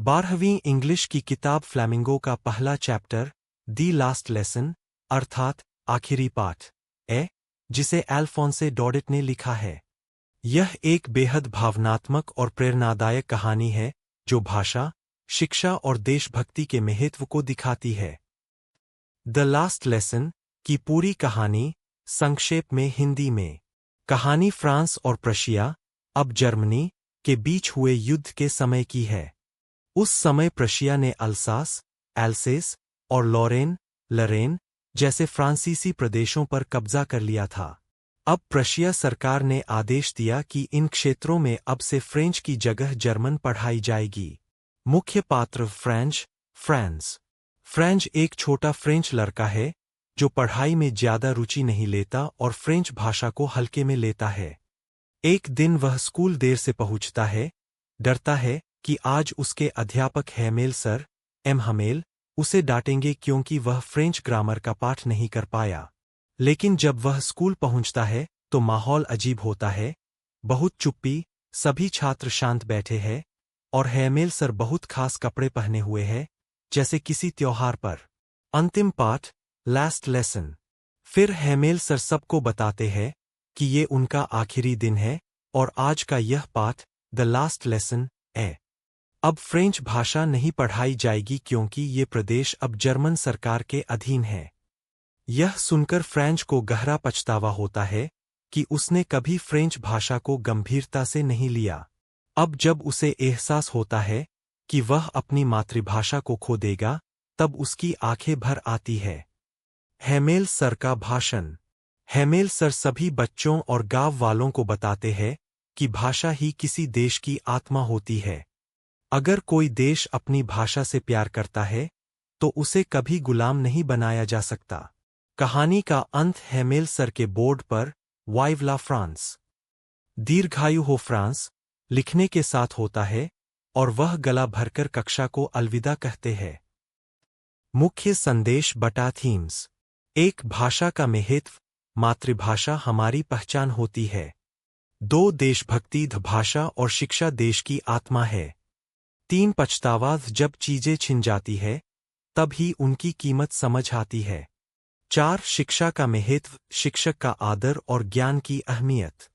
12वीं इंग्लिश की किताब फ्लैमिंगो का पहला चैप्टर दी लास्ट लेसन अर्थात आखिरी पाठ है, जिसे अल्फोंसे डॉडेट ने लिखा है। यह एक बेहद भावनात्मक और प्रेरणादायक कहानी है जो भाषा, शिक्षा और देशभक्ति के महत्व को दिखाती है। द लास्ट लेसन की पूरी कहानी संक्षेप में हिंदी में। कहानी फ्रांस और प्रशिया, अब जर्मनी, के बीच हुए युद्ध के समय की है। उस समय प्रशिया ने अल्सास, एल्सेस और लरेन जैसे फ्रांसीसी प्रदेशों पर कब्जा कर लिया था। अब प्रशिया सरकार ने आदेश दिया कि इन क्षेत्रों में अब से फ्रेंच की जगह जर्मन पढ़ाई जाएगी। मुख्य पात्र फ्रेंच एक छोटा फ्रेंच लड़का है जो पढ़ाई में ज्यादा रुचि नहीं लेता और फ्रेंच भाषा को हल्के में लेता है। एक दिन वह स्कूल देर से पहुंचता है, डरता है कि आज उसके अध्यापक हमेल उसे डांटेंगे क्योंकि वह फ्रेंच ग्रामर का पाठ नहीं कर पाया। लेकिन जब वह स्कूल पहुंचता है तो माहौल अजीब होता है। बहुत चुप्पी, सभी छात्र शांत बैठे हैं और हेमेल सर बहुत खास कपड़े पहने हुए हैं, जैसे किसी त्योहार पर। अंतिम पाठ लास्ट लेसन। फिर हेमेल सर सबको बताते हैं कि ये उनका आखिरी दिन है और आज का यह पाठ द लास्ट लेसन है। अब फ्रेंच भाषा नहीं पढ़ाई जाएगी क्योंकि ये प्रदेश अब जर्मन सरकार के अधीन है। यह सुनकर फ्रेंच को गहरा पछतावा होता है कि उसने कभी फ्रेंच भाषा को गंभीरता से नहीं लिया। अब जब उसे एहसास होता है कि वह अपनी मातृभाषा को खो देगा, तब उसकी आंखें भर आती है। हेमेल सर का भाषण। हेमेल सर सभी बच्चों और गांव वालों को बताते हैं कि भाषा ही किसी देश की आत्मा होती है। अगर कोई देश अपनी भाषा से प्यार करता है तो उसे कभी गुलाम नहीं बनाया जा सकता। कहानी का अंत हेमेल सर के बोर्ड पर वाइव ला फ्रांस, दीर्घायु हो फ्रांस, लिखने के साथ होता है और वह गला भरकर कक्षा को अलविदा कहते हैं। मुख्य संदेश बटा थीम्स। एक, भाषा का महत्व। मातृभाषा हमारी पहचान होती है। 2, देशभक्ति। भाषा और शिक्षा देश की आत्मा है। 3, पछतावा। जब चीजें छिन जाती है तब ही उनकी कीमत समझ आती है। 4, शिक्षा का महत्व। शिक्षक का आदर और ज्ञान की अहमियत।